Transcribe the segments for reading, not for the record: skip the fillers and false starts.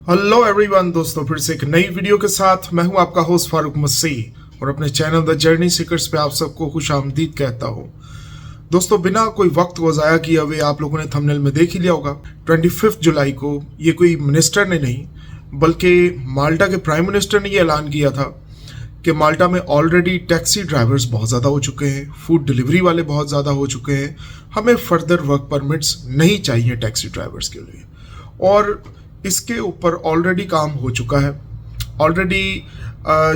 Hello everyone दोस्तों, फिर से एक नई वीडियो के साथ मैं हूं आपका होस्ट फारूक मसीह और अपने चैनल द जर्नी सीकर्स पे आप सबको खुशामदीद कहता हूं। दोस्तों, बिना कोई वक्त को ज़ाया किए हुए आप लोगों ने थंबनेल में देख ही लिया होगा, 25 जुलाई को ये कोई मिनिस्टर ने नहीं बल्कि माल्टा के प्राइम मिनिस्टर ने ये ऐलान किया था कि माल्टा में ऑलरेडी टैक्सी ड्राइवर्स बहुत ज़्यादा हो चुके हैं, फूड डिलीवरी वाले बहुत ज़्यादा हो चुके हैं, हमें फर्दर वर्क परमिट्स नहीं चाहिए टैक्सी ड्राइवर्स के लिए। और इसके ऊपर ऑलरेडी काम हो चुका है। ऑलरेडी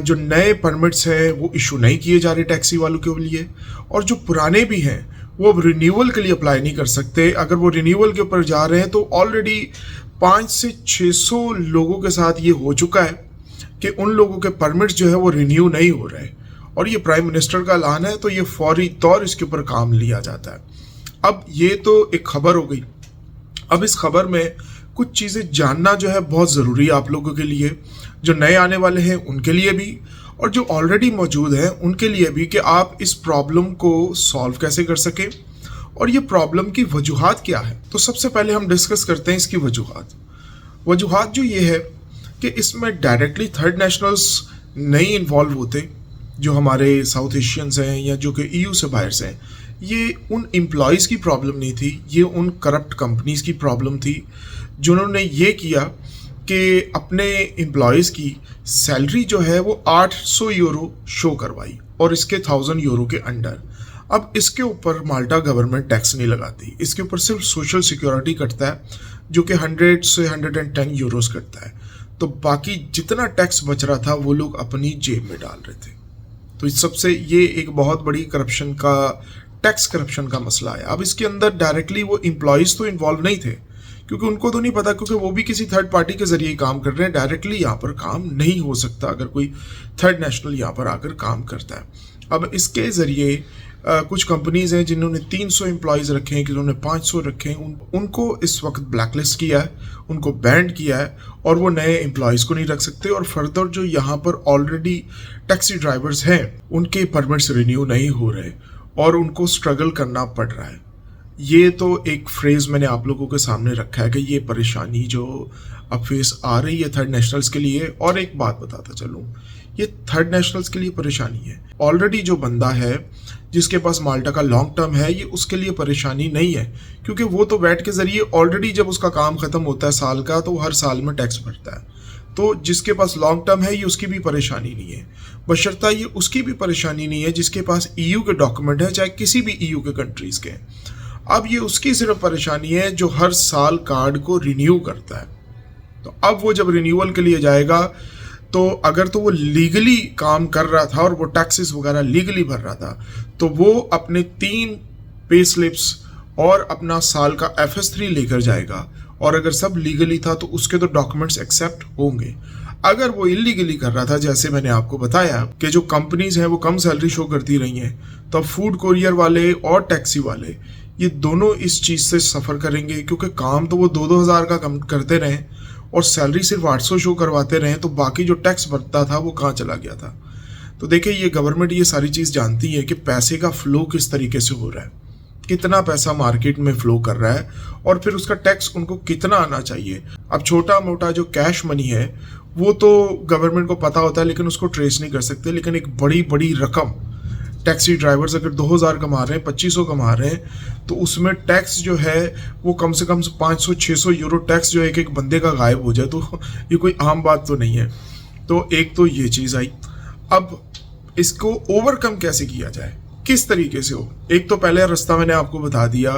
जो नए परमिट्स हैं वो इशू नहीं किए जा रहे टैक्सी वालों के लिए, और जो पुराने भी हैं वो अब रिन्यूअल के लिए अप्लाई नहीं कर सकते। अगर वो रिन्यूअल के ऊपर जा रहे हैं तो ऑलरेडी 500 से 600 लोगों के साथ ये हो चुका है कि उन लोगों के परमिट्स जो है वो रिन्यू नहीं हो रहे, और ये प्राइम मिनिस्टर का ऐलान है तो ये फौरी तौर इसके ऊपर काम लिया जाता है। अब ये तो एक खबर हो गई। अब इस खबर में कुछ चीज़ें जानना जो है बहुत ज़रूरी है आप लोगों के लिए, जो नए आने वाले हैं उनके लिए भी और जो ऑलरेडी मौजूद हैं उनके लिए भी, कि आप इस प्रॉब्लम को सॉल्व कैसे कर सकें और ये प्रॉब्लम की वजूहात क्या है। तो सबसे पहले हम डिस्कस करते हैं इसकी वजूहात जो ये है कि इसमें डायरेक्टली थर्ड नेशनल्स नहीं इन्वॉल्व होते, जो हमारे साउथ एशियंस हैं या जो कि EU से बाहर से हैं। ये उन एम्प्लॉयज़ की प्रॉब्लम नहीं थी, ये उन करप्ट कंपनीज़ की प्रॉब्लम थी जिन्होंने ये किया कि अपने एम्प्लॉयज़ की सैलरी जो है वो 800 यूरो शो करवाई और इसके 1000 यूरो के अंडर। अब इसके ऊपर माल्टा गवर्नमेंट टैक्स नहीं लगाती, इसके ऊपर सिर्फ सोशल सिक्योरिटी कटता है जो कि 100 से 110 यूरोस कटता है। तो बाकी जितना टैक्स बच रहा था वो लोग अपनी जेब में डाल रहे थे। तो इस सबसे ये एक बहुत बड़ी करप्शन का, टैक्स करप्शन का मसला है। अब इसके अंदर डायरेक्टली वो एम्प्लॉयज़ तो इन्वॉल्व नहीं थे क्योंकि उनको तो नहीं पता, क्योंकि वो भी किसी थर्ड पार्टी के जरिए ही काम कर रहे हैं। डायरेक्टली यहाँ पर काम नहीं हो सकता अगर कोई थर्ड नेशनल यहाँ पर आकर काम करता है। अब इसके ज़रिए कुछ कंपनीज़ हैं जिन्होंने 300 एम्प्लॉयज़ रखे हैं, जिन्होंने 500 रखे हैं, उनको इस वक्त ब्लैकलिस्ट किया है, उनको बैंड किया है और वो नए एम्प्लॉयज़ को नहीं रख सकते। और फर्दर जो यहाँ पर ऑलरेडी टैक्सी ड्राइवर्स हैं उनके परमिट्स रिन्यू नहीं हो रहे और उनको स्ट्रगल करना पड़ रहा है। ये तो एक फ्रेज़ मैंने आप लोगों के सामने रखा है कि ये परेशानी जो अब फेस आ रही है थर्ड नेशनल्स के लिए। और एक बात बताता चलूँ, ये थर्ड नेशनल्स के लिए परेशानी है। ऑलरेडी जो बंदा है जिसके पास माल्टा का लॉन्ग टर्म है, ये उसके लिए परेशानी नहीं है क्योंकि वो तो वैट के ज़रिए ऑलरेडी जब उसका काम ख़त्म होता है साल का तो हर साल में टैक्स भरता है। तो जिसके पास लॉन्ग टर्म है ये उसकी भी परेशानी नहीं है, बशर्ता ये उसकी भी परेशानी नहीं है जिसके पास EU के डॉक्यूमेंट है, चाहे किसी भी EU के कंट्रीज़ के। अब ये उसकी सिर्फ परेशानी है जो हर साल कार्ड को रिन्यू करता है। तो अब वो जब रिन्यूअल के लिए जाएगा तो अगर तो वो लीगली काम कर रहा था और वो टैक्सेस वगैरह लीगली भर रहा था तो वो अपने 3 पे स्लिप्स और अपना साल का FS3 लेकर जाएगा, और अगर सब लीगली था तो उसके तो डॉक्यूमेंट्स एक्सेप्ट होंगे। अगर वो इलीगली कर रहा था, जैसे मैंने आपको बताया कि जो कंपनीज हैं वो कम सैलरी शो करती रही हैं, तो फूड कोरियर वाले और टैक्सी वाले ये दोनों इस चीज़ से सफ़र करेंगे क्योंकि काम तो वो 2-2 हज़ार का कम करते रहें और सैलरी सिर्फ 800 शो करवाते रहें, तो बाकी जो टैक्स भरता था वो कहाँ चला गया था। तो देखिए, ये गवर्नमेंट ये सारी चीज़ जानती है कि पैसे का फ़्लो किस तरीके से हो रहा है, कितना पैसा मार्केट में फ़्लो कर रहा है और फिर उसका टैक्स उनको कितना आना चाहिए। अब छोटा मोटा जो कैश मनी है वो तो गवर्नमेंट को पता होता है लेकिन उसको ट्रेस नहीं कर सकते, लेकिन एक बड़ी बड़ी रकम टैक्सी ड्राइवर्स अगर 2000 कमा रहे हैं, 2500 कमा रहे हैं, तो उसमें टैक्स जो है वो कम से कम 500-600 यूरो टैक्स जो एक बंदे का गायब हो जाए तो ये कोई आम बात तो नहीं है। तो एक तो ये चीज़ आई। अब इसको ओवरकम कैसे किया जाए, किस तरीके से हो। एक तो पहले रास्ता मैंने आपको बता दिया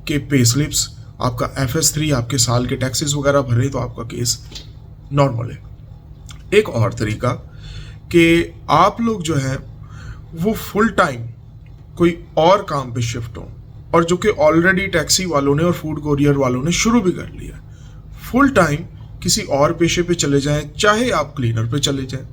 कि पे स्लिप्स, आपका FS3, आपके साल के टैक्सेस वगैरह भरे तो आपका केस नॉर्मल है। एक और तरीका कि आप लोग जो है वो फुल टाइम कोई और काम पे शिफ्ट हो, और जो कि ऑलरेडी टैक्सी वालों ने और फूड कोरियर वालों ने शुरू भी कर लिया। फुल टाइम किसी और पेशे पे चले जाएं, चाहे आप क्लीनर पे चले जाएं,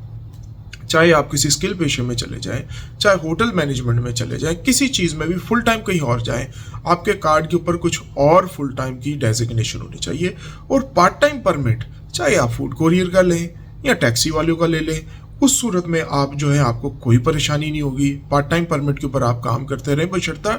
चाहे आप किसी स्किल पेशे में चले जाएं, चाहे होटल मैनेजमेंट में चले जाएं, किसी चीज़ में भी फुल टाइम कहीं और जाएं, आपके कार्ड के ऊपर कुछ और फुल टाइम की डेजिग्नेशन होनी चाहिए। और पार्ट टाइम परमिट चाहे आप फूड कोरियर का लें या टैक्सी वालों का ले लें, उस सूरत में आप जो है आपको कोई परेशानी नहीं होगी। पार्ट टाइम परमिट के ऊपर आप काम करते रहें, बशर्ता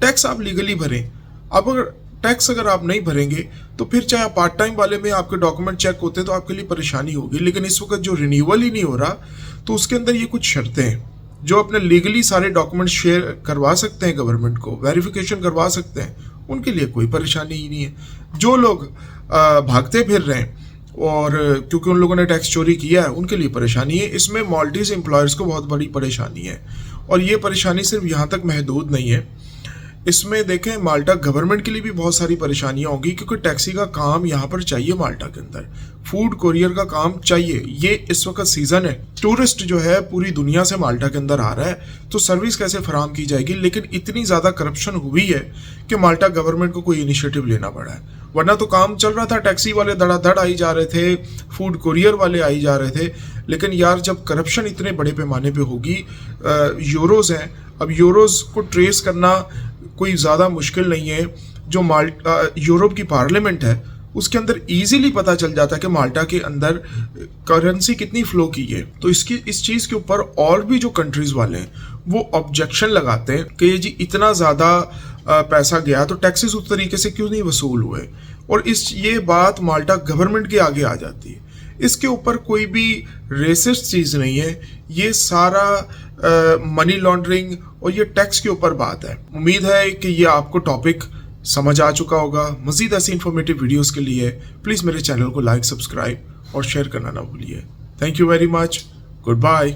टैक्स आप लीगली भरें। अब अगर टैक्स अगर आप नहीं भरेंगे तो फिर चाहे आप पार्ट टाइम वाले में आपके डॉक्यूमेंट चेक होते हैं तो आपके लिए परेशानी होगी। लेकिन इस वक्त जो रिन्यूअल ही नहीं हो रहा तो उसके अंदर ये कुछ शर्तें हैं, जो अपने लीगली सारे डॉक्यूमेंट शेयर करवा सकते हैं गवर्नमेंट को, वेरिफिकेशन करवा सकते हैं, उनके लिए कोई परेशानी ही नहीं है। जो लोग भागते फिर रहे हैं और क्योंकि उन लोगों ने टैक्स चोरी किया है उनके लिए परेशानी है। इसमें माल्टीज एम्प्लॉयर्स को बहुत बड़ी परेशानी है और ये परेशानी सिर्फ यहाँ तक महदूद नहीं है। इसमें देखें माल्टा गवर्नमेंट के लिए भी बहुत सारी परेशानियां होंगी, क्योंकि टैक्सी का काम यहाँ पर चाहिए, माल्टा के अंदर फूड कोरियर का काम चाहिए। ये इस वक्त सीजन है, टूरिस्ट जो है पूरी दुनिया से माल्टा के अंदर आ रहा है, तो सर्विस कैसे फराहम की जाएगी। लेकिन इतनी ज़्यादा करप्शन हुई है कि माल्टा गवर्नमेंट को कोई इनिशिएटिव लेना पड़ा है, वरना तो काम चल रहा था, टैक्सी वाले धड़ाधड़ आई जा रहे थे, फूड कोरियर वाले आई जा रहे थे। लेकिन यार जब करप्शन इतने बड़े पैमाने पे होगी, यूरोज़ हैं, अब यूरोज़ को ट्रेस करना कोई ज़्यादा मुश्किल नहीं है। जो यूरोप की पार्लियामेंट है उसके अंदर इजीली पता चल जाता है कि माल्टा के अंदर करेंसी कितनी फ्लो की है। तो इस चीज़ के ऊपर और भी जो कंट्रीज़ वाले हैं वो ऑब्जेक्शन लगाते हैं कि ये जी इतना ज़्यादा पैसा गया तो टैक्सेस उस तरीके से क्यों नहीं वसूल हुए, और ये बात माल्टा गवर्नमेंट के आगे आ जाती है। इसके ऊपर कोई भी रेसिस्ट चीज़ नहीं है, ये सारा मनी लॉन्ड्रिंग और ये टैक्स के ऊपर बात है। उम्मीद है कि ये आपको टॉपिक समझ आ चुका होगा। मज़ीद ऐसी इन्फॉर्मेटिव वीडियोस के लिए प्लीज़ मेरे चैनल को लाइक, सब्सक्राइब और शेयर करना ना भूलिए। Thank you very much. Good bye.